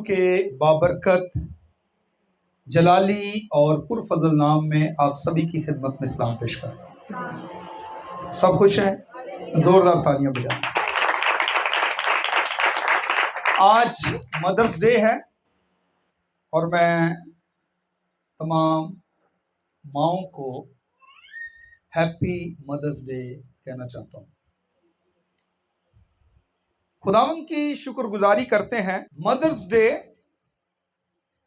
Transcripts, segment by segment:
के बाबरकत जलाली और पुरफजल नाम में आप सभी की खिदमत में सलाम पेश करता हूँ। सब खुश हैं? जोरदार तालियां बजाएं। आज मदर्स डे है और मैं तमाम माओं को हैप्पी मदर्स डे कहना चाहता हूँ। खुदावंद की शुक्रगुजारी करते हैं। मदर्स डे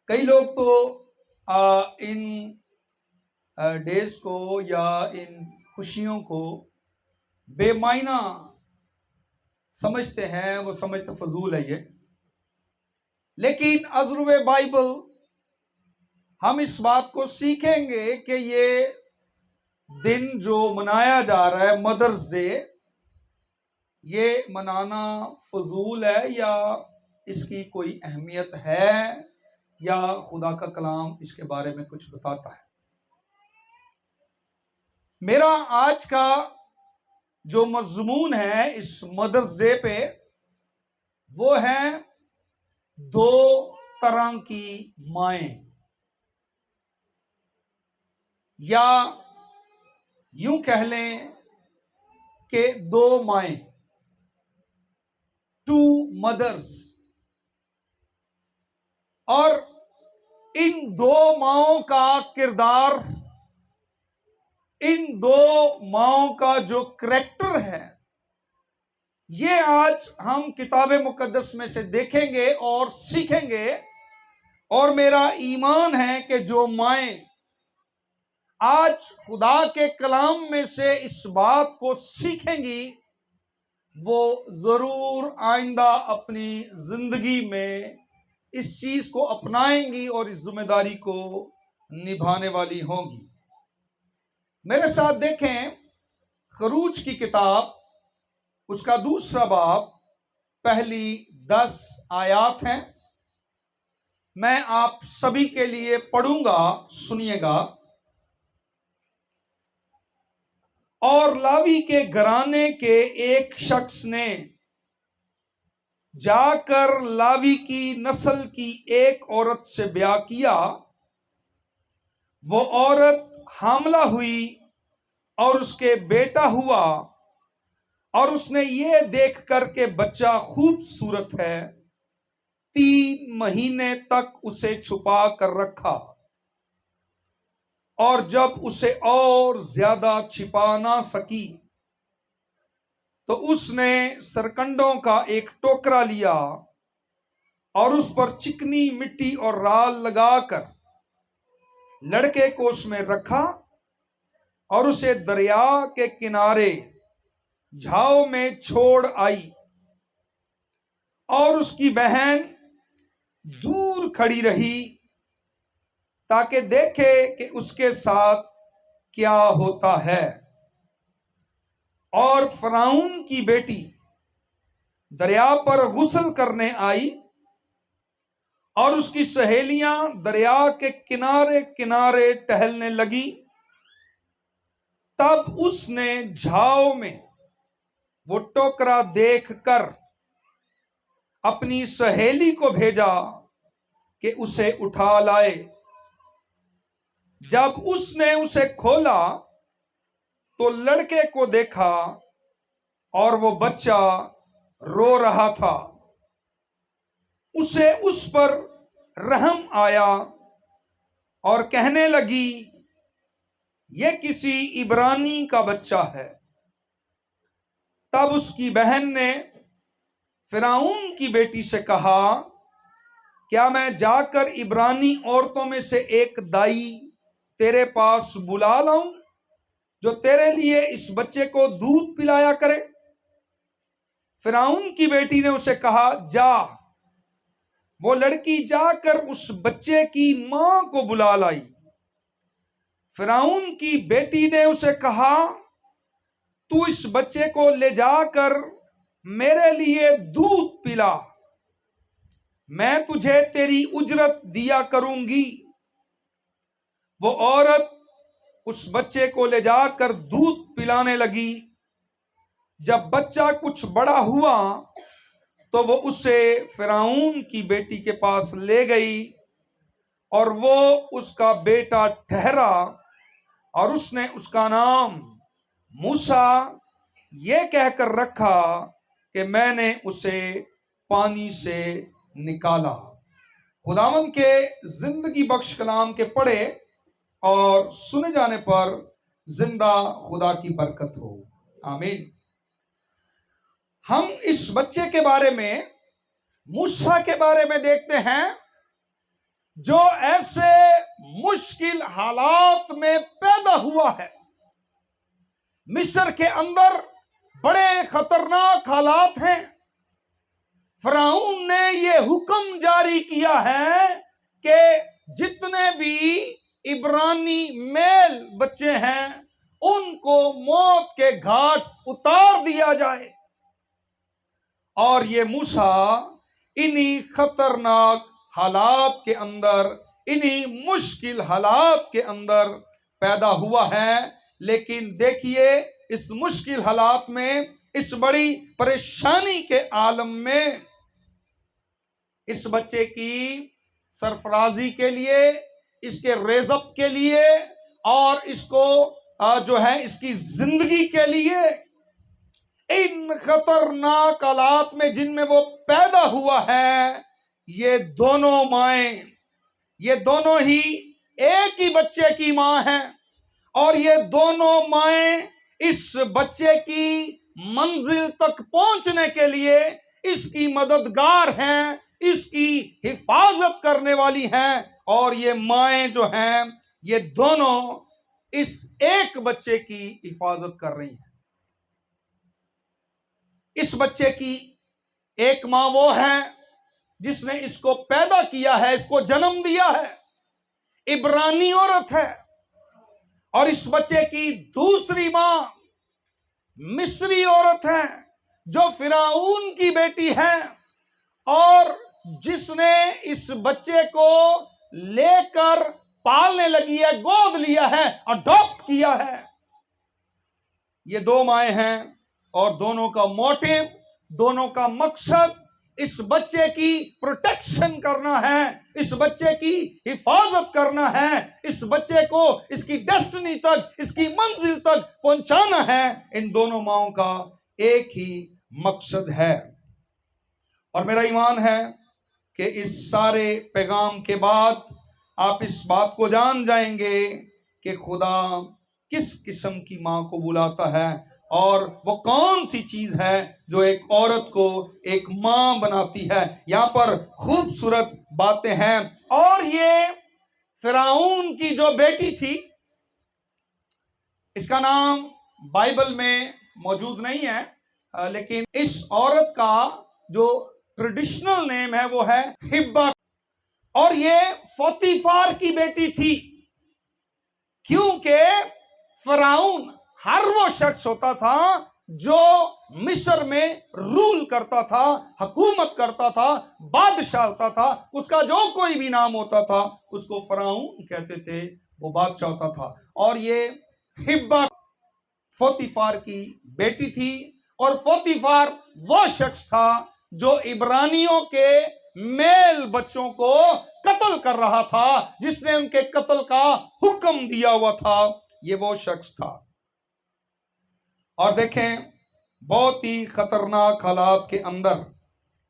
कई लोग तो इन डेज को या इन खुशियों को बेमायना समझते हैं, वो समझते फजूल है ये। लेकिन अज़रुए बाइबल हम इस बात को सीखेंगे कि ये दिन जो मनाया जा रहा है मदर्स डे, ये मनाना फजूल है या इसकी कोई अहमियत है या खुदा का कलाम इसके बारे में कुछ बताता है। मेरा आज का जो मजमून है इस मदर्स डे पे, वो है दो तरह की माएं, या यूं कह लें कि दो माएं, टू मदर्स। और इन दो माओं का किरदार, इन दो माओं का जो करैक्टर है, ये आज हम किताब मुकद्दस में से देखेंगे और सीखेंगे। और मेरा ईमान है कि जो माएं आज खुदा के कलाम में से इस बात को सीखेंगी, वो जरूर आइंदा अपनी जिंदगी में इस चीज को अपनाएंगी और इस जिम्मेदारी को निभाने वाली होंगी। मेरे साथ देखें खरूज की किताब, उसका दूसरा बाब, पहली 10 आयात हैं। मैं आप सभी के लिए पढ़ूंगा, सुनिएगा। और लावी के घराने के एक शख्स ने जाकर लावी की नस्ल की एक औरत से ब्याह किया। वो औरत हामला हुई और उसके बेटा हुआ, और उसने ये देख कर के बच्चा खूबसूरत है, 3 महीने तक उसे छुपा कर रखा। और जब उसे और ज्यादा छिपा ना सकी तो उसने सरकंडों का एक टोकरा लिया और उस पर चिकनी मिट्टी और राल लगाकर लड़के को उसमें रखा और उसे दरिया के किनारे झाव में छोड़ आई। और उसकी बहन दूर खड़ी रही ताकि देखे कि उसके साथ क्या होता है। और फराउन की बेटी दरिया पर गुस्ल करने आई और उसकी सहेलियां दरिया के किनारे किनारे टहलने लगी। तब उसने झाव में वो टोकरा देखकर अपनी सहेली को भेजा कि उसे उठा लाए। जब उसने उसे खोला तो लड़के को देखा और वो बच्चा रो रहा था। उसे उस पर रहम आया और कहने लगी, ये किसी इब्रानी का बच्चा है। तब उसकी बहन ने फिरौन की बेटी से कहा, क्या मैं जाकर इब्रानी औरतों में से एक दाई तेरे पास बुला लाऊं जो तेरे लिए इस बच्चे को दूध पिलाया करे? फिरौन की बेटी ने उसे कहा, जा। वो लड़की जाकर उस बच्चे की मां को बुला लाई। फिरौन की बेटी ने उसे कहा, तू इस बच्चे को ले जाकर मेरे लिए दूध पिला, मैं तुझे तेरी उजरत दिया करूंगी। वो औरत उस बच्चे को ले जाकर दूध पिलाने लगी। जब बच्चा कुछ बड़ा हुआ तो वो उसे फिरौन की बेटी के पास ले गई और वो उसका बेटा ठहरा और उसने उसका नाम मूसा ये कहकर रखा कि मैंने उसे पानी से निकाला। खुदावन के जिंदगी बख्श कलाम के पढ़े और सुने जाने पर जिंदा खुदा की बरकत हो, आमीन। हम इस बच्चे के बारे में, मूसा के बारे में देखते हैं जो ऐसे मुश्किल हालात में पैदा हुआ है। मिस्र के अंदर बड़े खतरनाक हालात हैं। फिरौन ने ये हुक्म जारी किया है कि जितने भी इब्रानी मेल बच्चे हैं उनको मौत के घाट उतार दिया जाए। और ये मूसा इन्हीं खतरनाक हालात के अंदर, इन्हीं मुश्किल हालात के अंदर पैदा हुआ है। लेकिन देखिए, इस मुश्किल हालात में, इस बड़ी परेशानी के आलम में इस बच्चे की सरफराजी के लिए, इसके रेज़अप के लिए और इसको जो है इसकी जिंदगी के लिए, इन खतरनाक हालात में जिनमें वो पैदा हुआ है, ये दोनों माएं, ये दोनों ही एक ही बच्चे की मां हैं और ये दोनों माएं इस बच्चे की मंजिल तक पहुंचने के लिए इसकी मददगार हैं, इसकी हिफाजत करने वाली हैं। और ये माएं जो हैं ये दोनों इस एक बच्चे की हिफाजत कर रही हैं। इस बच्चे की एक मां वो है जिसने इसको पैदा किया है, इसको जन्म दिया है, इब्रानी औरत है। और इस बच्चे की दूसरी मां मिस्री औरत है जो फिरौन की बेटी है और जिसने इस बच्चे को लेकर पालने लगी है, गोद लिया है, अडॉप्ट किया है। ये दो माएं हैं और दोनों का मोटिव, दोनों का मकसद इस बच्चे की प्रोटेक्शन करना है, इस बच्चे की हिफाजत करना है, इस बच्चे को इसकी डेस्टिनी तक, इसकी मंजिल तक पहुंचाना है। इन दोनों माओं का एक ही मकसद है। और मेरा ईमान है कि इस सारे पैगाम के बाद आप इस बात को जान जाएंगे कि खुदा किस किस्म की मां को बुलाता है और वो कौन सी चीज है जो एक औरत को एक मां बनाती है। यहां पर खूबसूरत बातें हैं। और ये फिरौन की जो बेटी थी, इसका नाम बाइबल में मौजूद नहीं है, लेकिन इस औरत का जो ट्रेडिशनल नेम है वो है हिब्बा। और ये पोतीफार की बेटी थी, क्योंकि फिरौन हर वो शख्स होता था जो मिस्र में रूल करता था, हुकूमत करता था, बादशाह होता था, उसका जो कोई भी नाम होता था उसको फिरौन कहते थे, वो बादशाह होता था। और ये हिब्बा पोतीफार की बेटी थी और पोतीफार वो शख्स था जो इब्रानियों के मेल बच्चों को कत्ल कर रहा था, जिसने उनके कत्ल का हुक्म दिया हुआ था। ये वो शख्स था। और देखें, बहुत ही खतरनाक हालात के अंदर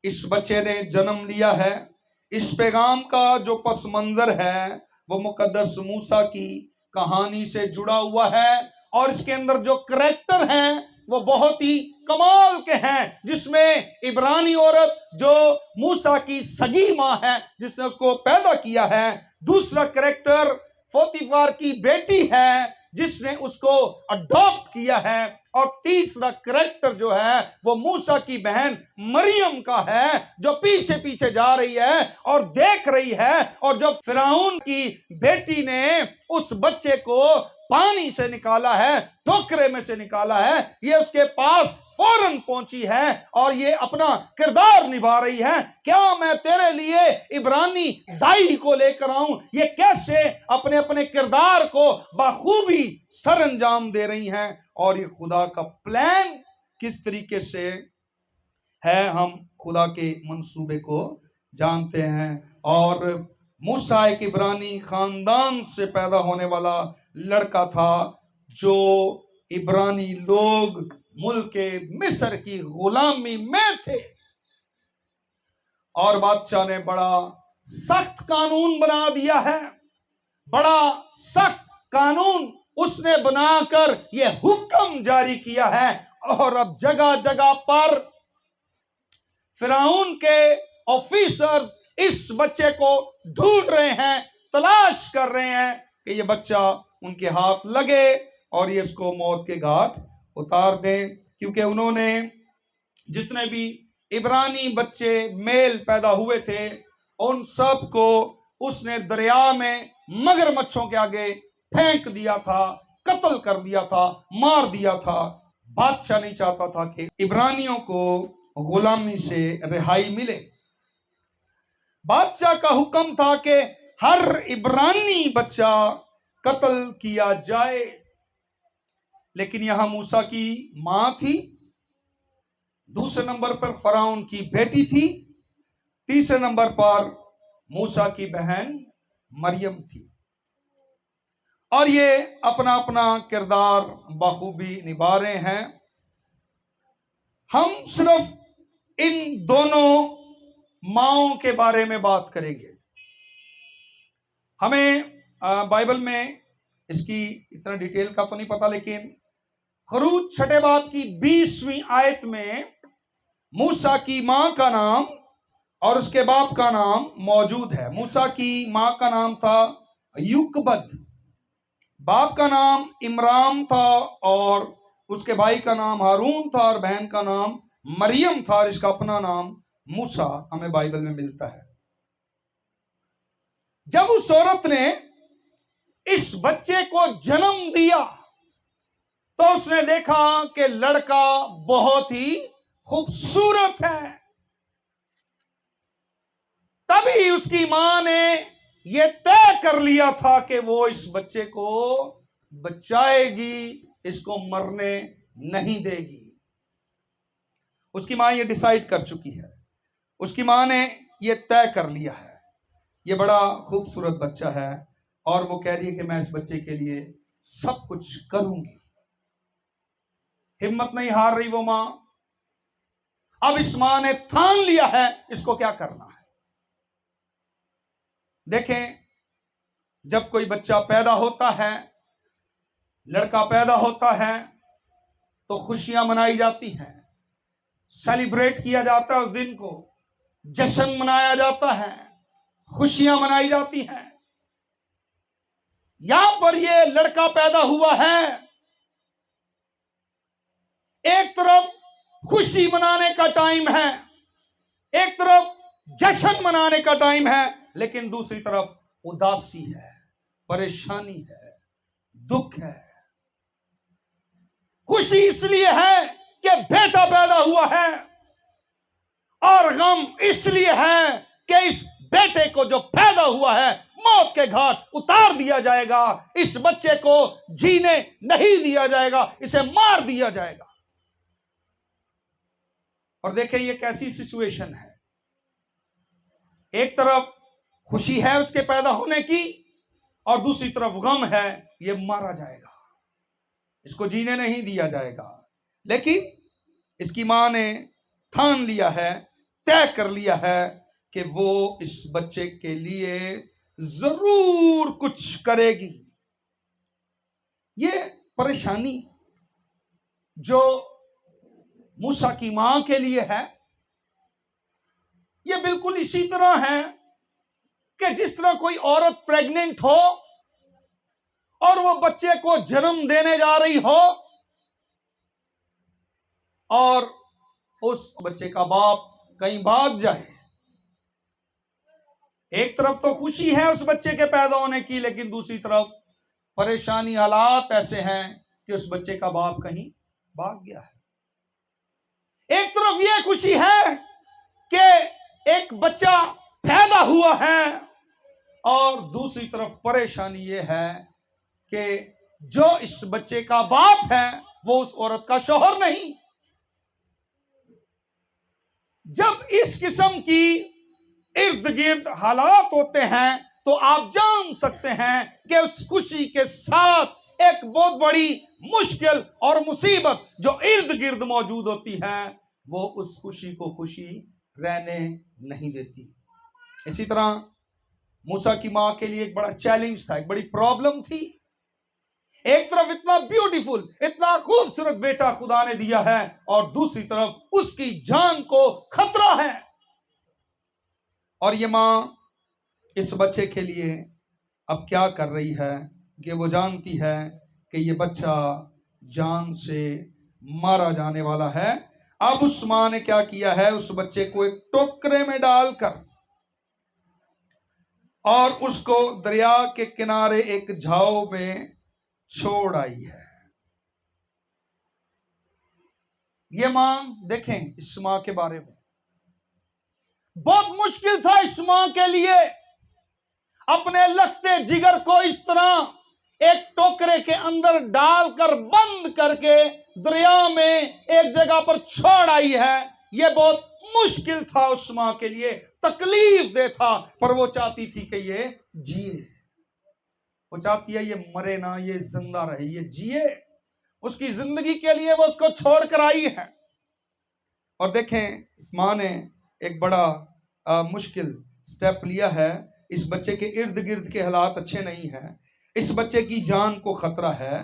इस बच्चे ने जन्म लिया है। इस पैगाम का जो पस मंजर है वो मुकद्दस मूसा की कहानी से जुड़ा हुआ है और इसके अंदर जो करैक्टर हैं वो बहुत ही कमाल के हैं, जिसमें इब्रानी औरत जो मूसा की सगी मां है जिसने उसको पैदा किया है, दूसरा करैक्टर पोतीफार की बेटी है जिसने उसको अडॉप्ट किया है, और तीसरा करैक्टर जो है वो मूसा की बहन मरियम का है जो पीछे पीछे जा रही है और देख रही है। और जब फिरौन की बेटी ने उस बच्चे को पानी से निकाला है, टोकरे में से निकाला है, ये उसके पास फौरन पहुंची है और ये अपना किरदार निभा रही है। क्या मैं तेरे लिए इब्रानी दाई को लेकर आऊं? ये कैसे अपने अपने किरदार को बखूबी सरंजाम दे रही हैं। और ये खुदा का प्लान किस तरीके से है, हम खुदा के मंसूबे को जानते हैं। और मूसा एक इब्रानी खानदान से पैदा होने वाला लड़का था, जो इब्रानी लोग मुल्क मिस्र की गुलामी में थे। और बादशाह ने बड़ा सख्त कानून बना दिया है, बड़ा सख्त कानून उसने बनाकर यह हुक्म जारी किया है। और अब जगह जगह पर फिरौन के ऑफिसर्स इस बच्चे को ढूंढ रहे हैं, तलाश कर रहे हैं कि ये बच्चा उनके हाथ लगे और ये इसको मौत के घाट उतार दें। क्योंकि उन्होंने जितने भी इब्रानी बच्चे मेल पैदा हुए थे, उन सब को उसने दरिया में मगरमच्छों के आगे फेंक दिया था, कत्ल कर दिया था, मार दिया था। बादशाह नहीं चाहता था कि इब्रानियों को गुलामी से रिहाई मिले। बादशाह का हुक्म था कि हर इब्रानी बच्चा कत्ल किया जाए। लेकिन यहां मूसा की मां थी, दूसरे नंबर पर फराउन की बेटी थी, तीसरे नंबर पर मूसा की बहन मरियम थी। और ये अपना अपना किरदार बखूबी निभा रहे हैं। हम सिर्फ इन दोनों माओं के बारे में बात करेंगे। हमें बाइबल में इसकी इतना डिटेल का तो नहीं पता, लेकिन खरूज छठे बाब की 20वीं आयत में मूसा की मां का नाम और उसके बाप का नाम मौजूद है। मूसा की मां का नाम था युकबद, बाप का नाम इमराम था, और उसके भाई का नाम हारून था, और बहन का नाम मरियम था, और इसका अपना नाम मूसा हमें बाइबल में मिलता है। जब उस औरत ने इस बच्चे को जन्म दिया तो उसने देखा कि लड़का बहुत ही खूबसूरत है। तभी उसकी मां ने यह तय कर लिया था कि वो इस बच्चे को बचाएगी, इसको मरने नहीं देगी। उसकी मां ये डिसाइड कर चुकी है, उसकी मां ने यह तय कर लिया है, ये बड़ा खूबसूरत बच्चा है, और वो कह रही है कि मैं इस बच्चे के लिए सब कुछ करूंगी। हिम्मत नहीं हार रही वो मां। अब इस मां ने ठान लिया है इसको क्या करना है। देखें, जब कोई बच्चा पैदा होता है, लड़का पैदा होता है, तो खुशियां मनाई जाती हैं, सेलिब्रेट किया जाता है, उस दिन को जश्न मनाया जाता है, खुशियां मनाई जाती हैं। यहां पर यह लड़का पैदा हुआ है, एक तरफ खुशी मनाने का टाइम है, एक तरफ जश्न मनाने का टाइम है, लेकिन दूसरी तरफ उदासी है, परेशानी है, दुख है। खुशी इसलिए है कि बेटा पैदा हुआ है, और गम इसलिए है कि इस बेटे को जो पैदा हुआ है मौत के घाट उतार दिया जाएगा, इस बच्चे को जीने नहीं दिया जाएगा, इसे मार दिया जाएगा। और देखें ये कैसी सिचुएशन है, एक तरफ खुशी है उसके पैदा होने की, और दूसरी तरफ गम है, ये मारा जाएगा, इसको जीने नहीं दिया जाएगा। लेकिन इसकी मां ने ठान लिया है, तय कर लिया है कि वो इस बच्चे के लिए जरूर कुछ करेगी। ये परेशानी जो मूसा की मां के लिए है, ये बिल्कुल इसी तरह है कि जिस तरह कोई औरत प्रेग्नेंट हो और वो बच्चे को जन्म देने जा रही हो, और उस बच्चे का बाप कहीं भाग जाए। एक तरफ तो खुशी है उस बच्चे के पैदा होने की, लेकिन दूसरी तरफ परेशानी, हालात ऐसे हैं कि उस बच्चे का बाप कहीं भाग गया है। एक तरफ यह खुशी है कि एक बच्चा पैदा हुआ है, और दूसरी तरफ परेशानी यह है कि जो इस बच्चे का बाप है वो उस औरत का शौहर नहीं। जब इस किस्म की इर्द गिर्द हालात होते हैं तो आप जान सकते हैं कि उस खुशी के साथ एक बहुत बड़ी मुश्किल और मुसीबत जो इर्द गिर्द मौजूद होती है वो उस खुशी को खुशी रहने नहीं देती। इसी तरह मूसा की मां के लिए एक बड़ा चैलेंज था, एक बड़ी प्रॉब्लम थी। एक तरफ इतना ब्यूटीफुल, इतना खूबसूरत बेटा खुदा ने दिया है और दूसरी तरफ उसकी जान को खतरा है। और ये मां इस बच्चे के लिए अब क्या कर रही है कि वो जानती है कि ये बच्चा जान से मारा जाने वाला है। अब उस मां ने क्या किया है, उस बच्चे को एक टोकरे में डालकर और उसको दरिया के किनारे एक झाव में छोड़ आई है। ये मां, देखें इस मां के बारे में, बहुत मुश्किल था इस मां के लिए अपने लगते जिगर को इस तरह एक टोकरे के अंदर डालकर बंद करके दरिया में एक जगह पर छोड़ आई है। यह बहुत मुश्किल था उस मां के लिए, तकलीफ दे था, पर वो चाहती थी कि ये जिए। वो चाहती है ये मरे ना, ये जिंदा रहे, ये जिए। उसकी जिंदगी के लिए वो उसको छोड़कर आई है। और देखें इस मां ने एक बड़ा मुश्किल स्टेप लिया है। इस बच्चे के इर्द गिर्द के हालात अच्छे नहीं हैं, इस बच्चे की जान को खतरा है।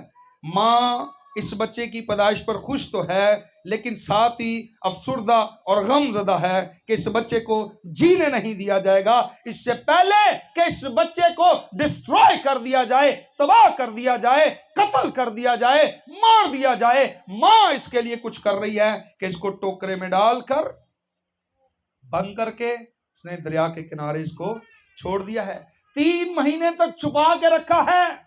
मां इस बच्चे की पैदाइश पर खुश तो है लेकिन साथ ही अफसुर्दा और गमज़दा है कि इस बच्चे को जीने नहीं दिया जाएगा। इससे पहले कि इस बच्चे को डिस्ट्रॉय कर दिया जाए, तबाह कर दिया जाए, कत्ल कर दिया जाए, मार दिया जाए, मां इसके लिए कुछ कर रही है कि इसको टोकरे में डालकर बंद करके उसने दरिया के किनारे इसको छोड़ दिया है। 3 महीने तक छुपा के रखा है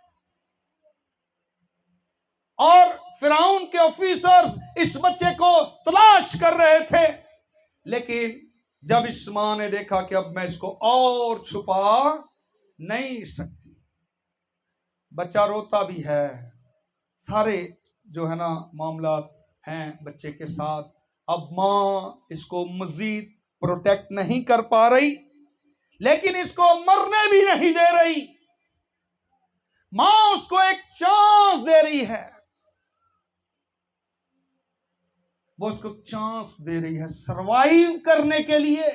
और फिरौन के ऑफिसर्स इस बच्चे को तलाश कर रहे थे। लेकिन जब इस मां ने देखा कि अब मैं इसको और छुपा नहीं सकती, बच्चा रोता भी है, सारे जो है ना मामला हैं बच्चे के साथ, अब मां इसको मजीद प्रोटेक्ट नहीं कर पा रही लेकिन इसको मरने भी नहीं दे रही। मां उसको एक चांस दे रही है, वो उसको चांस दे रही है सरवाइव करने के लिए।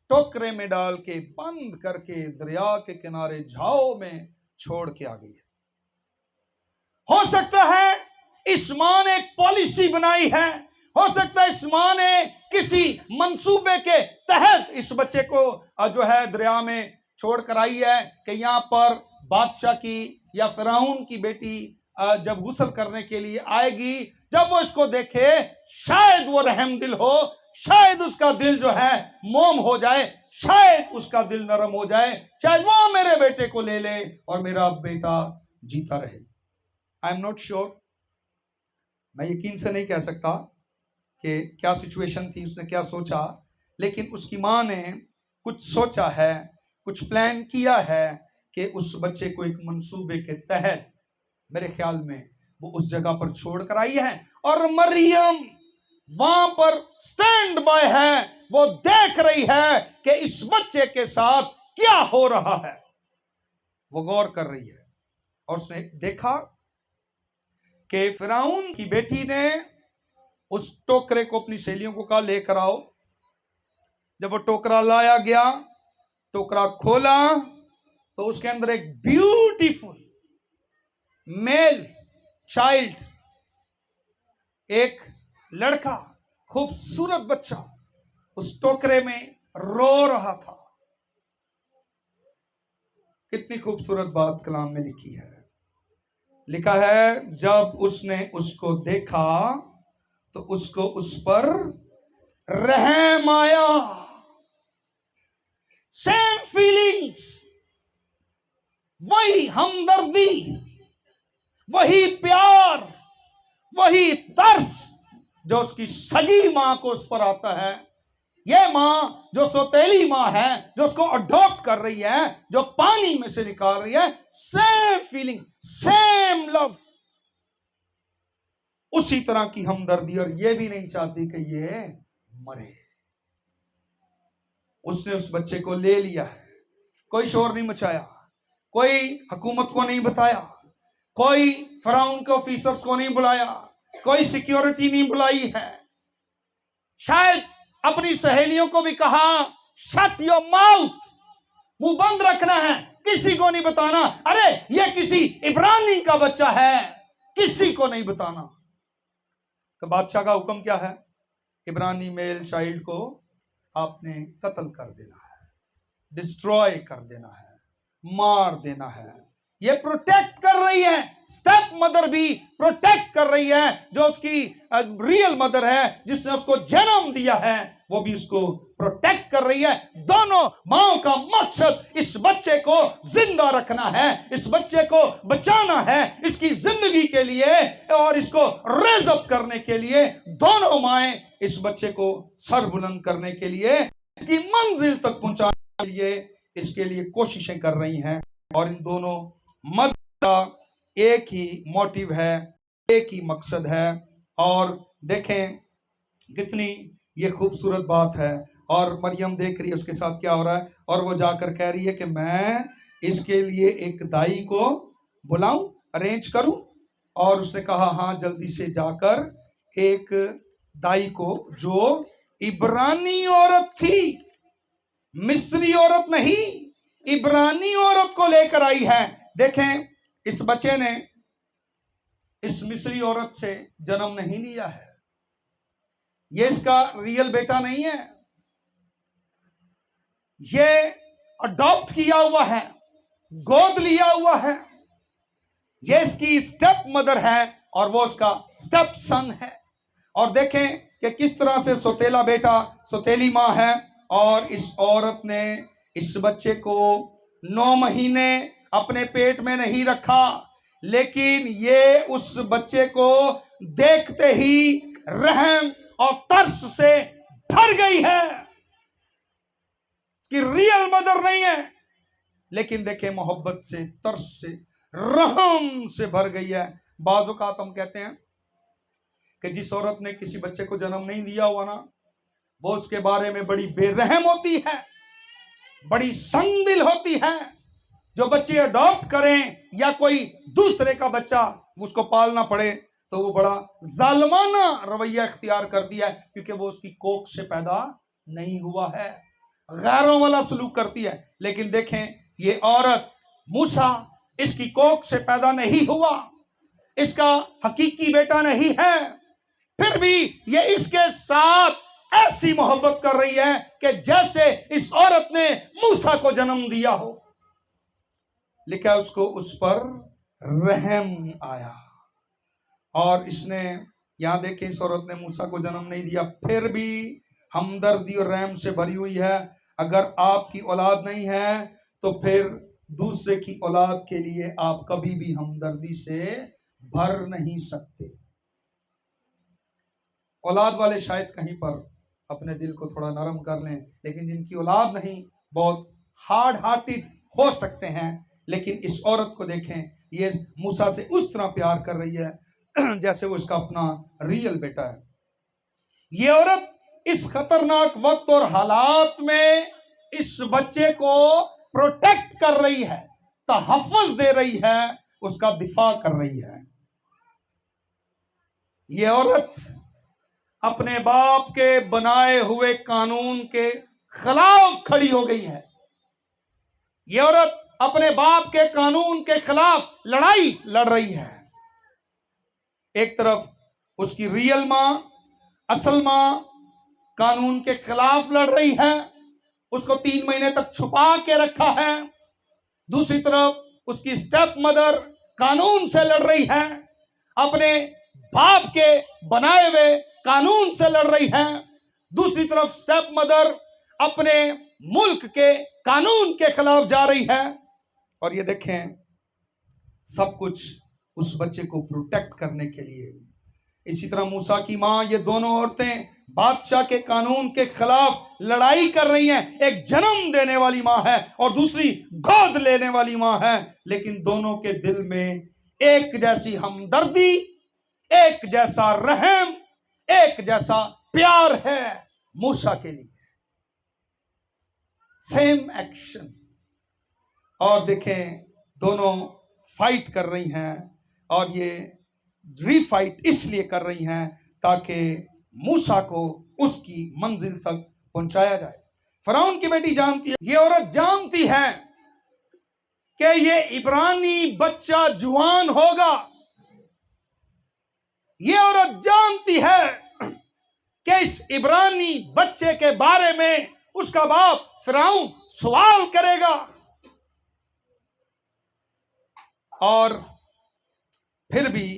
टोकरे में डाल के बंद करके दरिया के किनारे झाव में छोड़ के आ गई है। हो सकता है इस मां ने एक पॉलिसी बनाई है, हो सकता है इस मां ने किसी मंसूबे के तहत इस बच्चे को जो है दरिया में छोड़ कर आई है कि यहां पर बादशाह की या फिरौन की बेटी जब गुस्ल करने के लिए आएगी, जब वो इसको देखे शायद वो रहमदिल हो, शायद उसका दिल जो है मोम हो जाए, शायद उसका दिल नरम हो जाए, शायद वो मेरे बेटे को ले ले और मेरा बेटा जीता रहे। आई एम नॉट श्योर, मैं यकीन से नहीं कह सकता कि क्या सिचुएशन थी, उसने क्या सोचा, लेकिन उसकी मां ने कुछ सोचा है, कुछ प्लान किया है कि उस बच्चे को एक मंसूबे के तहत मेरे ख्याल में वो उस जगह पर छोड़ कर आई है और मरियम वहां पर स्टैंड बाय है, वो देख रही है कि इस बच्चे के साथ क्या हो रहा है, वो गौर कर रही है। और उसने देखा कि फिरौन की बेटी ने उस टोकरे को अपनी सहेलियों को कहा लेकर आओ। जब वो टोकरा लाया गया, टोकरा खोला तो उसके अंदर एक ब्यूटीफुल मेल चाइल्ड, एक लड़का, खूबसूरत बच्चा उस टोकरे में रो रहा था। कितनी खूबसूरत बात कलाम में लिखी है। लिखा है जब उसने उसको देखा तो उसको उस पर रहम आया। सेम फीलिंग्स, वही हमदर्दी, वही प्यार, वही तरस जो उसकी सगी मां को उस पर आता है। यह मां जो सौतेली मां है, जो उसको अडॉप्ट कर रही है, जो पानी में से निकाल रही है, सेम फीलिंग, सेम लव, उसी तरह की हमदर्दी। और यह भी नहीं चाहती कि ये मरे। उसने उस बच्चे को ले लिया है, कोई शोर नहीं मचाया, कोई हुकूमत को नहीं बताया, कोई फराउन के ऑफिसर्स को नहीं बुलाया, कोई सिक्योरिटी नहीं बुलाई है। शायद अपनी सहेलियों को भी कहा शट योर माउथ, मुंह बंद रखना है, किसी को नहीं बताना। अरे ये किसी इब्रानी का बच्चा है, किसी को नहीं बताना। तो बादशाह का हुक्म क्या है? इब्रानी मेल चाइल्ड को आपने कत्ल कर देना है, डिस्ट्रॉय कर देना है, मार देना है। ये प्रोटेक्ट कर रही है, स्टेप मदर भी प्रोटेक्ट कर रही है। जो उसकी रियल मदर है, जिसने उसको जन्म दिया है, वो भी उसको प्रोटेक्ट कर रही है। दोनों माओ का मकसद इस बच्चे को जिंदा रखना है, इस बच्चे को बचाना है, इसकी जिंदगी के लिए और इसको रेज अप करने के लिए। दोनों माएं इस बच्चे को सर बुलंद करने के लिए, इसकी मंजिल तक पहुंचाने के लिए, इसके लिए कोशिशें कर रही हैं। और इन दोनों मर्द का एक ही मोटिव है, एक ही मकसद है। और देखें कितनी ये खूबसूरत बात है। और मरियम देख रही है उसके साथ क्या हो रहा है, और वो जाकर कह रही है कि मैं इसके लिए एक दाई को बुलाऊं, अरेंज करूं। और उसने कहा हाँ, जल्दी से जाकर एक दाई को, जो इब्रानी औरत थी, मिस्री औरत नहीं, इब्रानी औरत को लेकर आई है। देखें इस बच्चे ने इस मिस्री औरत से जन्म नहीं लिया है, ये इसका रियल बेटा नहीं है, ये अडॉप्ट किया हुआ है, गोद लिया हुआ है। ये इसकी स्टेप मदर है और वो उसका स्टेप सन है। और देखें कि किस तरह से सौतेला बेटा, सौतेली मां है। और इस औरत ने इस बच्चे को 9 महीने अपने पेट में नहीं रखा, लेकिन ये उस बच्चे को देखते ही रहम और तरस से भर गई है। इसकी रियल मदर नहीं है, लेकिन देखें मोहब्बत से, तरस से, रहम से भर गई है। बाज़ औक़ात हम कहते हैं कि जिस औरत ने किसी बच्चे को जन्म नहीं दिया हुआ ना, वो उसके बारे में बड़ी बेरहम होती है, बड़ी संगदिल होती है। जो बच्चे अडॉप्ट करें या कोई दूसरे का बच्चा उसको पालना पड़े, तो वो बड़ा जालिमाना रवैया इख्तियार कर दिया है, क्योंकि वो उसकी कोख से पैदा नहीं हुआ है, गैरों वाला सलूक करती है। लेकिन देखें ये औरत, मूसा इसकी कोख से पैदा नहीं हुआ, इसका हकीकी बेटा नहीं है, फिर भी ये इसके साथ ऐसी मोहब्बत कर रही है कि जैसे इस औरत ने मूसा को जन्म दिया हो। लिखा उसको उस पर रहम आया। और इसने, यहां देखें, इस औरत ने मूसा को जन्म नहीं दिया, फिर भी हमदर्दी और रहम से भरी हुई है। अगर आपकी औलाद नहीं है तो फिर दूसरे की औलाद के लिए आप कभी भी हमदर्दी से भर नहीं सकते। औलाद वाले शायद कहीं पर अपने दिल को थोड़ा नरम कर लें, लेकिन जिनकी औलाद नहीं, बहुत हार्ड हार्टेड हो सकते हैं। लेकिन इस औरत को देखें, ये मूसा से उस तरह प्यार कर रही है जैसे वो इसका अपना रियल बेटा है। ये औरत इस खतरनाक वक्त और हालात में इस बच्चे को प्रोटेक्ट कर रही है, तहफ़्फ़ुज़ दे रही है, उसका दिफा कर रही है। ये औरत अपने बाप के बनाए हुए कानून के खिलाफ खड़ी हो गई है। ये औरत अपने बाप के कानून के खिलाफ लड़ाई लड़ रही है। एक तरफ उसकी रियल मां, असल मां कानून के खिलाफ लड़ रही है, उसको 3 महीने तक छुपा के रखा है। दूसरी तरफ उसकी स्टेप मदर कानून से लड़ रही है, अपने बाप के बनाए हुए कानून से लड़ रही है। दूसरी तरफ स्टेप मदर अपने मुल्क के कानून के खिलाफ जा रही है। और ये देखें, सब कुछ उस बच्चे को प्रोटेक्ट करने के लिए। इसी तरह मूसा की मां, ये दोनों औरतें बादशाह के कानून के खिलाफ लड़ाई कर रही हैं। एक जन्म देने वाली मां है और दूसरी गोद लेने वाली मां है, लेकिन दोनों के दिल में एक जैसी हमदर्दी, एक जैसा रहम, एक जैसा प्यार है। मूसा के लिए, सेम एक्शन। और देखें दोनों फाइट कर रही हैं, और ये रीफाइट इसलिए कर रही हैं ताकि मूसा को उसकी मंजिल तक पहुंचाया जाए। फरौन की बेटी जानती है, ये औरत जानती है कि ये इब्रानी बच्चा जुआन होगा। ये औरत जानती है कि इस इब्रानी बच्चे के बारे में उसका बाप फिरौन सवाल करेगा, और फिर भी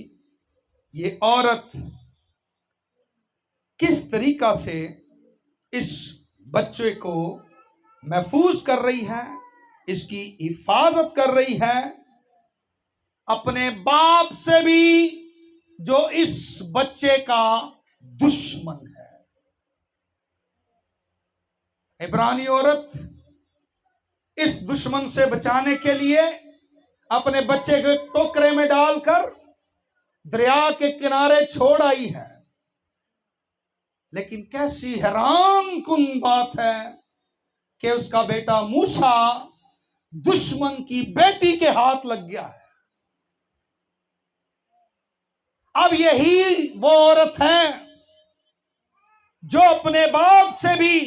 ये औरत किस तरीका से इस बच्चे को महफूज कर रही है, इसकी हिफाजत कर रही है, अपने बाप से भी जो इस बच्चे का दुश्मन है। इब्रानी औरत इस दुश्मन से बचाने के लिए अपने बच्चे को टोकरे में डालकर दरिया के किनारे छोड़ आई है। लेकिन कैसी हैरान कुन बात है कि उसका बेटा मूसा दुश्मन की बेटी के हाथ लग गया है। अब यही वो औरत है जो अपने बाप से भी,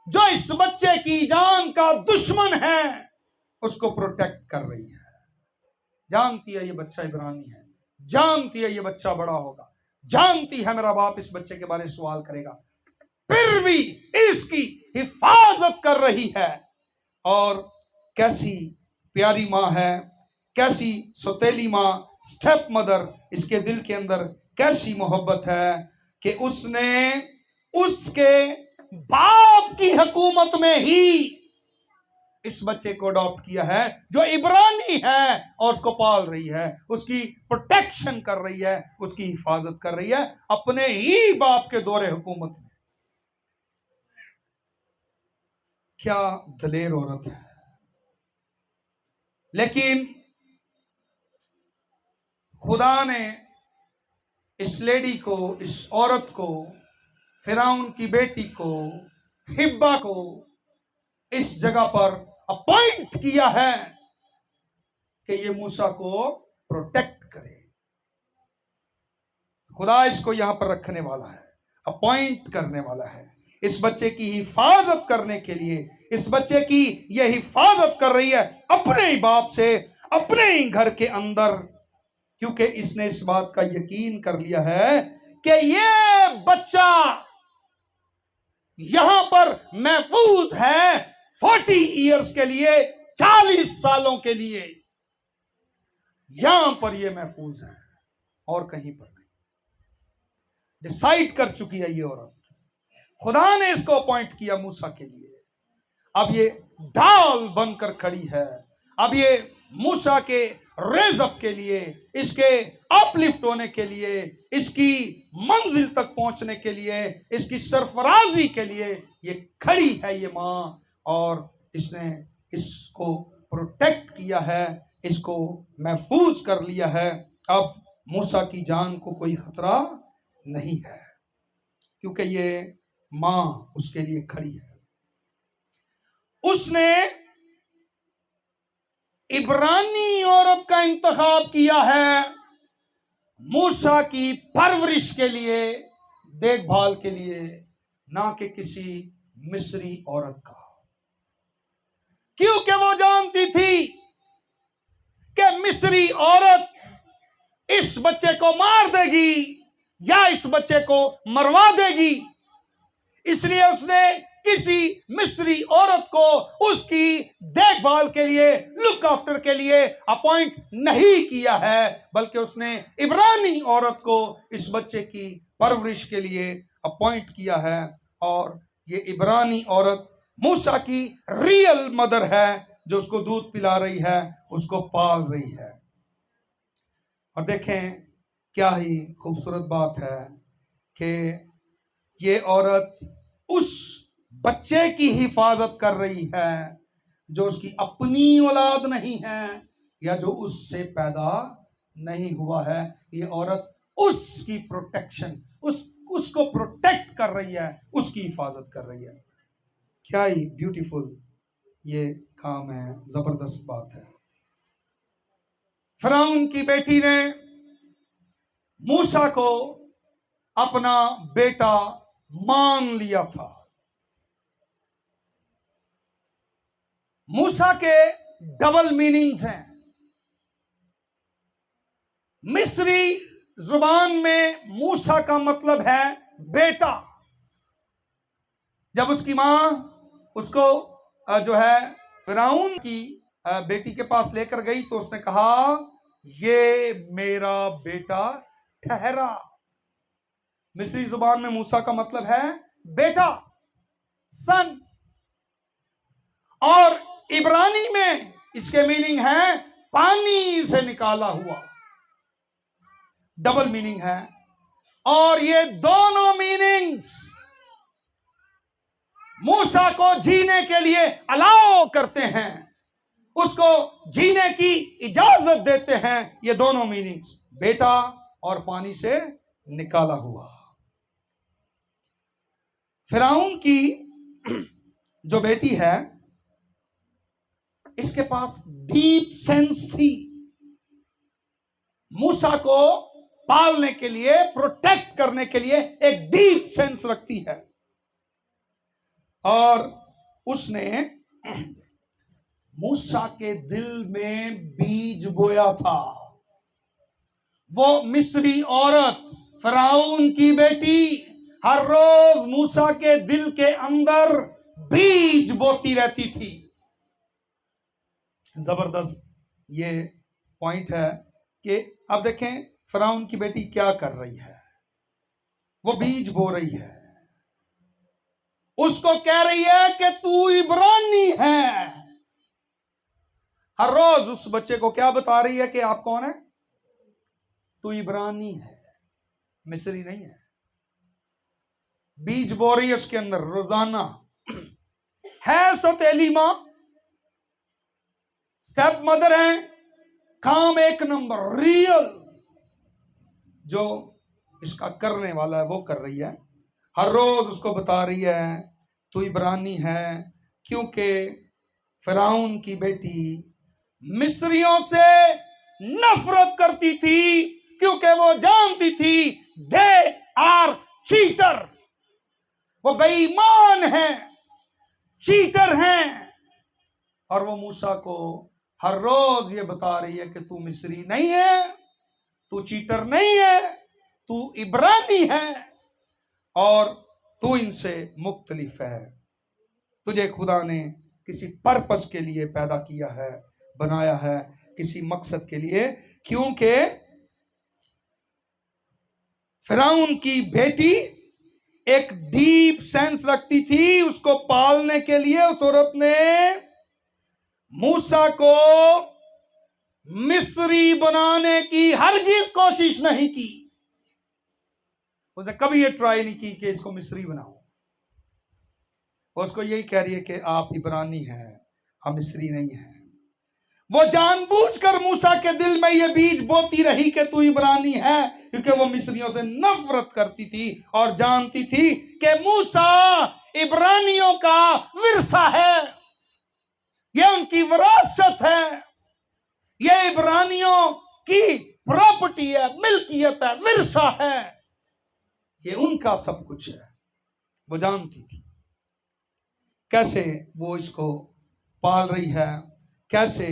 जो इस बच्चे की जान का दुश्मन है, उसको प्रोटेक्ट कर रही है। जानती है ये बच्चा इब्रानी है, जानती है ये बच्चा बड़ा होगा, जानती है मेरा बाप इस बच्चे के बारे में सवाल करेगा, फिर भी इसकी हिफाजत कर रही है। और कैसी प्यारी मां है, कैसी सौतेली मां, स्टेप मदर, इसके दिल के अंदर कैसी मोहब्बत है कि उसने उसके बाप की हुकूमत में ही इस बच्चे को अडॉप्ट किया है जो इब्रानी है, और उसको पाल रही है, उसकी प्रोटेक्शन कर रही है, उसकी हिफाजत कर रही है अपने ही बाप के दौरे हुकूमत में। क्या दलेर औरत है। लेकिन खुदा ने इस लेडी को, इस औरत को, फिरौन की बेटी को, हिब्बा को इस जगह पर अपॉइंट किया है कि ये मूसा को प्रोटेक्ट करे। खुदा इसको यहां पर रखने वाला है, अपॉइंट करने वाला है, इस बच्चे की हिफाजत करने के लिए। इस बच्चे की यह हिफाजत कर रही है अपने ही बाप से, अपने ही घर के अंदर, क्योंकि इसने इस बात का यकीन कर लिया है कि ये बच्चा यहां पर महफूज है 40 इयर्स के लिए, 40 सालों के लिए यहां पर यह महफूज है और कहीं पर नहीं। डिसाइड कर चुकी है ये औरत, खुदा ने इसको अपॉइंट किया मूसा के लिए। अब ये ढाल बनकर खड़ी है, अब ये मूसा के रेज़अप के लिए, इसके अपलिफ्ट होने के लिए, इसकी मंजिल तक पहुंचने के लिए, इसकी सरफराजी के लिए ये खड़ी है ये मां, और इसने इसको प्रोटेक्ट किया है, इसको महफूज कर लिया है। अब मूसा की जान को कोई खतरा नहीं है क्योंकि ये मां उसके लिए खड़ी है। उसने इब्रानी औरत का इंतखाब किया है मूसा की परवरिश के लिए, देखभाल के लिए, ना कि किसी मिस्री औरत का, क्योंकि वो जानती थी कि मिस्री औरत इस बच्चे को मार देगी या इस बच्चे को मरवा देगी। इसलिए उसने किसी मिस्री औरत को उसकी देखभाल के लिए, लुक आफ्टर के लिए अपॉइंट नहीं किया है, बल्कि उसने इब्रानी औरत को इस बच्चे की परवरिश के लिए अपॉइंट किया है। और ये इब्रानी औरत मूसा की रियल मदर है, जो उसको दूध पिला रही है, उसको पाल रही है। और देखें क्या ही खूबसूरत बात है कि ये औरत उस बच्चे की हिफाजत कर रही है जो उसकी अपनी औलाद नहीं है या जो उससे पैदा नहीं हुआ है। ये औरत उसकी प्रोटेक्शन, उसको प्रोटेक्ट कर रही है, उसकी हिफाजत कर रही है। क्या ही ब्यूटीफुल ये काम है, जबरदस्त बात है। फिरौन की बेटी ने मूसा को अपना बेटा मान लिया था। मूसा के डबल मीनिंग्स हैं। मिस्री जुबान में मूसा का मतलब है बेटा। जब उसकी मां उसको जो है फिरौन की बेटी के पास लेकर गई तो उसने कहा, ये मेरा बेटा ठहरा। मिस्री जुबान में मूसा का मतलब है बेटा, सन। और इब्रानी में इसके मीनिंग है पानी से निकाला हुआ। डबल मीनिंग है। और ये दोनों मीनिंग्स मूसा को जीने के लिए अलाउ करते हैं, उसको जीने की इजाजत देते हैं। ये दोनों मीनिंग्स, बेटा और पानी से निकाला हुआ। फिरौन की जो बेटी है, इसके पास डीप सेंस थी। मूसा को पालने के लिए, प्रोटेक्ट करने के लिए एक डीप सेंस रखती है। और उसने मूसा के दिल में बीज बोया था। वो मिस्री औरत, फिरौन की बेटी, हर रोज मूसा के दिल के अंदर बीज बोती रहती थी। जबरदस्त ये पॉइंट है कि अब देखें फिरौन की बेटी क्या कर रही है। वो बीज बो रही है, उसको कह रही है कि तू इब्रानी है। हर रोज उस बच्चे को क्या बता रही है कि आप कौन है? तू इब्रानी है, मिस्री नहीं है। बीज बो रही है उसके अंदर रोजाना। है सौतेली मां, स्टेप मदर है, काम एक नंबर, रियल। जो इसका करने वाला है वो कर रही है। हर रोज उसको बता रही है तू इब्रानी है, क्योंकि फिरौन की बेटी मिस्रियों से नफरत करती थी, क्योंकि वो जानती थी दे आर चीटर। वो बेईमान है, चीटर हैं। और वो मूसा को हर रोज ये बता रही है कि तू मिस्री नहीं है, तू चीटर नहीं है, तू इब्रानी है और तू इनसे मुख्तलिफ है। तुझे खुदा ने किसी पर्पस के लिए पैदा किया है, बनाया है, किसी मकसद के लिए। क्योंकि फिरौन की बेटी एक डीप सेंस रखती थी। उसको पालने के लिए उस औरत ने मूसा को मिस्री बनाने की हरगिज कोशिश नहीं की। उसने कभी ये ट्राई नहीं की कि इसको मिस्री बनाओ। उसको यही कह रही है कि आप इब्रानी हैं, हम मिस्री नहीं हैं। वो जानबूझकर मूसा के दिल में ये बीज बोती रही कि तू इब्रानी है, क्योंकि वो मिस्रियों से नफरत करती थी और जानती थी कि मूसा इब्रानियों का विरसा है, ये उनकी विरासत है, ये इब्रानियों की प्रॉपर्टी है, मिल्कियत है, विरसा है, ये उनका सब कुछ है। वो जानती थी कैसे वो इसको पाल रही है, कैसे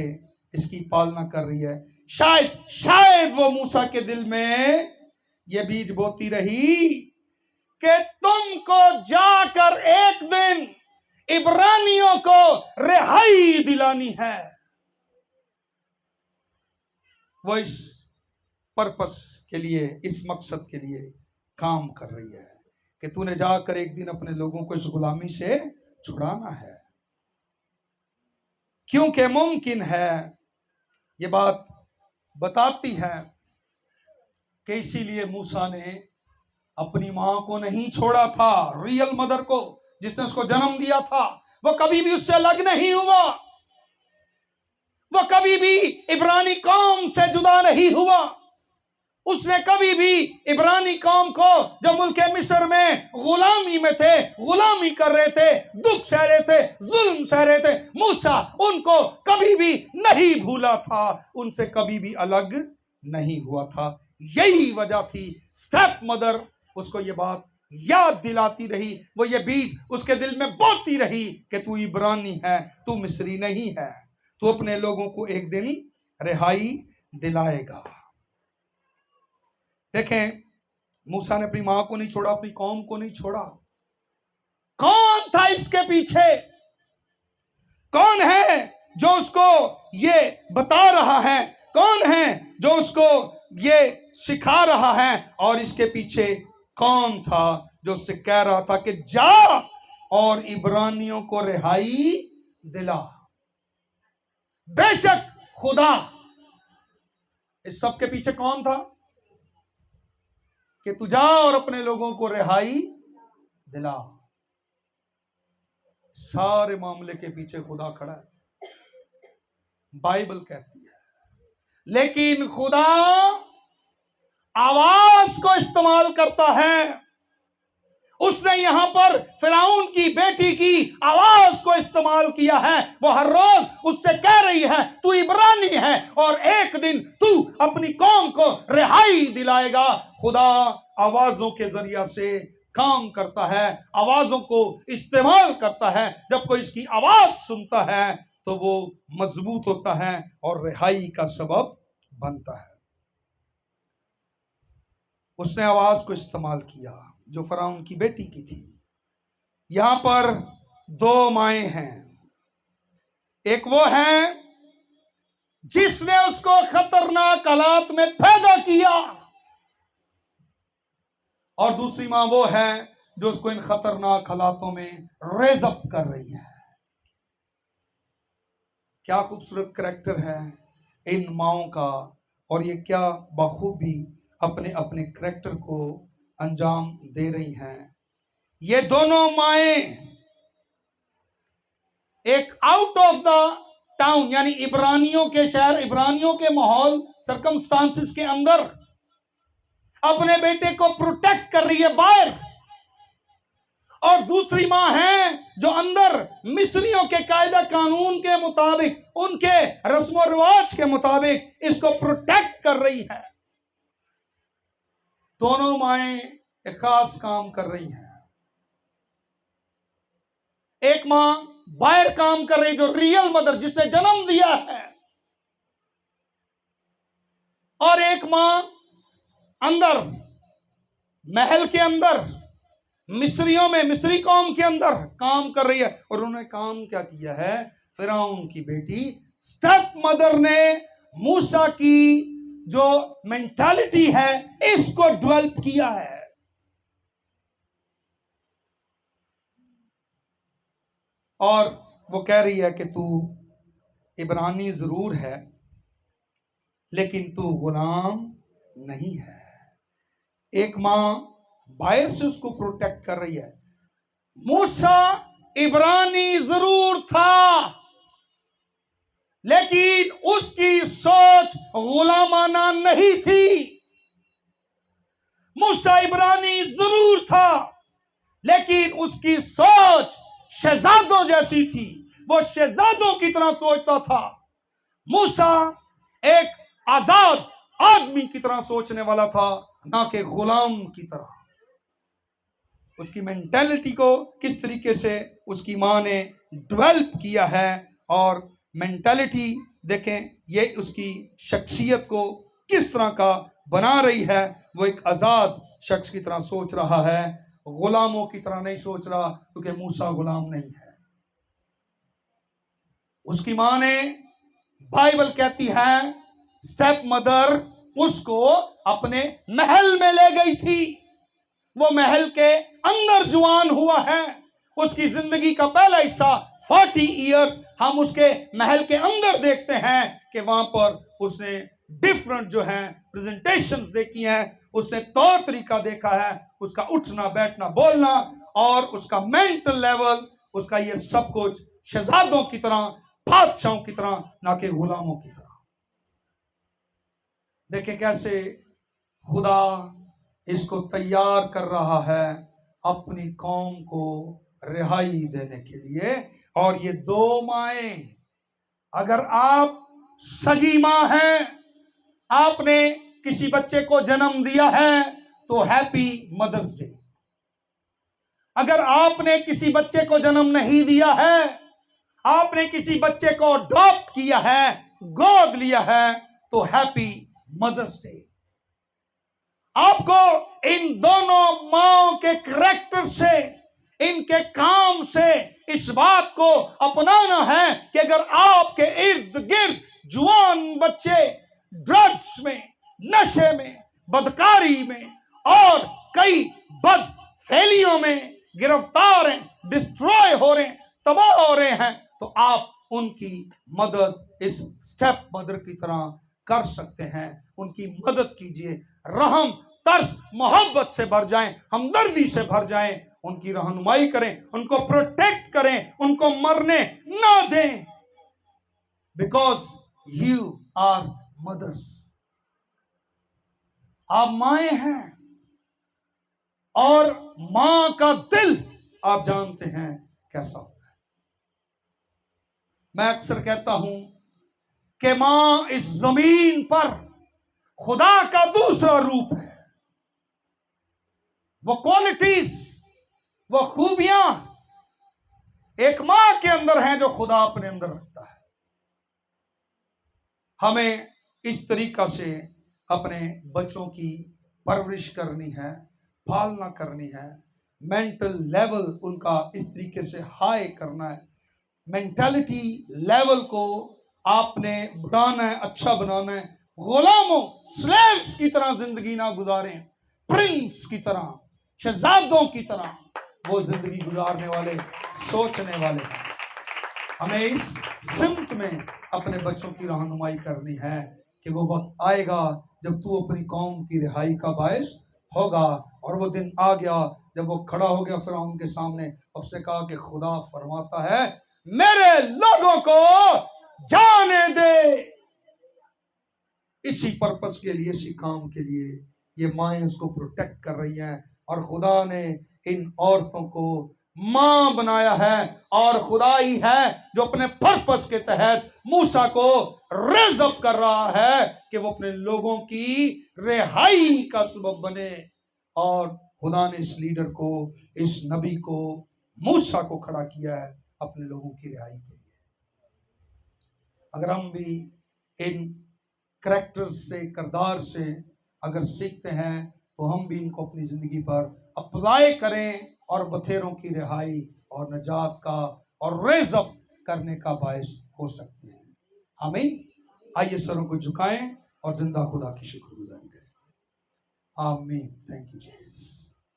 इसकी पालना कर रही है। शायद वो मूसा के दिल में ये बीज बोती रही कि तुमको जाकर एक दिन इब्रानियों को रिहाई दिलानी है। वो इस पर्पस के लिए, इस मकसद के लिए काम कर रही है कि तूने जाकर एक दिन अपने लोगों को इस गुलामी से छुड़ाना है। क्योंकि मुमकिन है, ये बात बताती है कि इसीलिए मूसा ने अपनी मां को नहीं छोड़ा था, रियल मदर को, जिसने उसको जन्म दिया था। वो कभी भी उससे अलग नहीं हुआ, वो कभी भी इब्रानी कौम से जुदा नहीं हुआ। उसने कभी भी इब्रानी कौम को, जब मुल्क मिस्र में गुलामी में थे, गुलामी कर रहे थे, दुख सह रहे थे, जुल्म सह रहे थे, मूसा उनको कभी भी नहीं भूला था, उनसे कभी भी अलग नहीं हुआ था। यही वजह थी, स्टेप मदर उसको ये बात याद दिलाती रही, वो ये बीज उसके दिल में बोती रही कि तू इब्रानी है, तू मिस्री नहीं है, तू अपने लोगों को एक दिन रिहाई दिलाएगा। देखें, मूसा ने अपनी मां को नहीं छोड़ा, अपनी कौम को नहीं छोड़ा। कौन था इसके पीछे? कौन है जो उसको ये बता रहा है? कौन है जो उसको ये सिखा रहा है? और इसके पीछे कौन था जो उससे कह रहा था कि जा और इब्रानियों को रिहाई दिला? बेशक खुदा। इस सब के पीछे कौन था कि तू जा और अपने लोगों को रिहाई दिला? सारे मामले के पीछे खुदा खड़ा है, बाइबल कहती है। लेकिन खुदा आवाज को इस्तेमाल करता है। उसने यहां पर फिरौन की बेटी की आवाज को इस्तेमाल किया है। वो हर रोज उससे कह रही है तू इब्रानी है और एक दिन तू अपनी कौम को रिहाई दिलाएगा। खुदा आवाजों के जरिया से काम करता है, आवाजों को इस्तेमाल करता है। जब कोई इसकी आवाज सुनता है तो वो मजबूत होता है और रिहाई का सबब बनता है। उसने आवाज को इस्तेमाल किया जो फिरौन की बेटी की थी। यहां पर दो माएं हैं। एक वो है जिसने उसको खतरनाक हालात में पैदा किया, और दूसरी मां वो है जो उसको इन खतरनाक हालातों में रेज अप कर रही है। क्या खूबसूरत करैक्टर है इन माओं का, और ये क्या बखूबी अपने अपने करैक्टर को अंजाम दे रही हैं। ये दोनों माएं एक आउट ऑफ द टाउन, यानी इब्रानियों के शहर, इब्रानियों के माहौल, सर्कमस्टांसिस के अंदर अपने बेटे को प्रोटेक्ट कर रही है बाहर, और दूसरी मां है जो अंदर मिस्रियों के कायदा कानून के मुताबिक, उनके रस्म रिवाज के मुताबिक इसको प्रोटेक्ट कर रही है। दोनों माएं एक खास काम कर रही हैं। एक मां बाहर काम कर रही जो रियल मदर, जिसने जन्म दिया है, और एक मां अंदर महल के अंदर मिस्रियों में, मिस्री कौम के अंदर काम कर रही है। और उन्होंने काम क्या किया है? फिरौन की बेटी स्टेप मदर ने मूसा की जो मेंटालिटी है इसको डेवलप किया है। और वो कह रही है कि तू इब्रानी जरूर है लेकिन तू गुलाम नहीं है। एक मां बाहर से उसको प्रोटेक्ट कर रही है। मूसा इब्रानी जरूर था लेकिन उसकी सोच गुलामाना नहीं थी। मूसा इब्रानी जरूर था लेकिन उसकी सोच शहजादों जैसी थी। वो शहजादों की तरह सोचता था। मूसा एक आजाद आदमी की तरह सोचने वाला था, ना कि गुलाम की तरह। उसकी मेंटालिटी को किस तरीके से उसकी मां ने डेवलप किया है, और मेंटालिटी देखें ये उसकी शख्सियत को किस तरह का बना रही है। वो एक आजाद शख्स की तरह सोच रहा है, गुलामों की तरह नहीं सोच रहा, क्योंकि मूसा गुलाम नहीं है। उसकी मां ने, बाइबल कहती है, स्टेप मदर उसको अपने महल में ले गई थी। वो महल के अंदर जवान हुआ है। उसकी जिंदगी का पहला हिस्सा 40 इयर्स हम उसके महल के अंदर देखते हैं कि वहां पर उसने डिफरेंट जो है प्रेजेंटेशंस देखी हैं, उसने तौर तरीका देखा है, उसका उठना बैठना बोलना और उसका मेंटल लेवल, उसका ये सब कुछ शहजादों की तरह, बादशाहों की तरह, ना कि गुलामों की तरह। देखें कैसे खुदा इसको तैयार कर रहा है अपनी कौम को रिहाई देने के लिए। और ये दो माएं, अगर आप सगी मां हैं, आपने किसी बच्चे को जन्म दिया है तो हैप्पी मदर्स डे। अगर आपने किसी बच्चे को जन्म नहीं दिया है, आपने किसी बच्चे को अडॉप्ट किया है, गोद लिया है, तो हैप्पी मदर्स डे। आपको इन दोनों माओं के करैक्टर से, इनके काम से इस बात को अपनाना है कि अगर आपके इर्द गिर्द जुआन बच्चे ड्रग्स में, नशे में, बदकारी में और कई बदफेलियों में गिरफ्तार हैं, डिस्ट्रॉय हो रहे हैं, तबाह हो रहे हैं, तो आप उनकी मदद इस स्टेप मदर की तरह कर सकते हैं। उनकी मदद कीजिए, रहम, तरस, मोहब्बत से भर जाएं, हमदर्दी से भर जाएं, उनकी रहनुमाई करें, उनको प्रोटेक्ट करें, उनको मरने ना दें, बिकॉज यू आर मदर्स। आप माएं हैं और मां का दिल आप जानते हैं कैसा होता है। मैं अक्सर कहता हूं कि मां इस जमीन पर खुदा का दूसरा रूप है। वो क्वालिटीज, वो खूबियां एक मां के अंदर हैं जो खुदा अपने अंदर रखता है। हमें इस तरीका से अपने बच्चों की परवरिश करनी है, पालना करनी है, मेंटल लेवल उनका इस तरीके से हाई करना है, मेंटालिटी लेवल को आपने बढ़ाना है, अच्छा बनाना है। गुलामों, स्लेव्स की तरह जिंदगी ना गुजारें, प्रिंस की तरह, शहजादों की तरह वो जिंदगी गुजारने वाले, सोचने वाले। हमें इस सिमत में अपने बच्चों की रहनुमाई करनी है कि वो वक्त आएगा जब तू अपनी कौम की रिहाई का बायस होगा। और वो दिन आ गया जब वो खड़ा हो गया फिरौन के सामने, उसने कहा कि खुदा फरमाता है मेरे लोगों को जाने दे। इसी पर्पस के लिए, इसी काम के लिए ये माएं उसको प्रोटेक्ट कर रही हैं। और खुदा ने इन औरतों को मां बनाया है, और खुदा ही है जो अपने पर्पस के तहत मूसा को रेज अप कर रहा है कि वो अपने लोगों की रिहाई का सबब बने। और खुदा ने इस लीडर को, इस नबी को, मूसा को खड़ा किया है अपने लोगों की रिहाई के लिए। अगर हम भी इन करैक्टर्स से, किरदार से अगर सीखते हैं तो हम भी इनको अपनी जिंदगी पर अप्लाई करें और बथेरों की रिहाई और नजात का और रेज अप करने का बायस हो सकते हैं। आमीन। आइए सरों को झुकाएं और जिंदा खुदा की शुक्रगुजारी करें। आमीन। Thank you Jesus.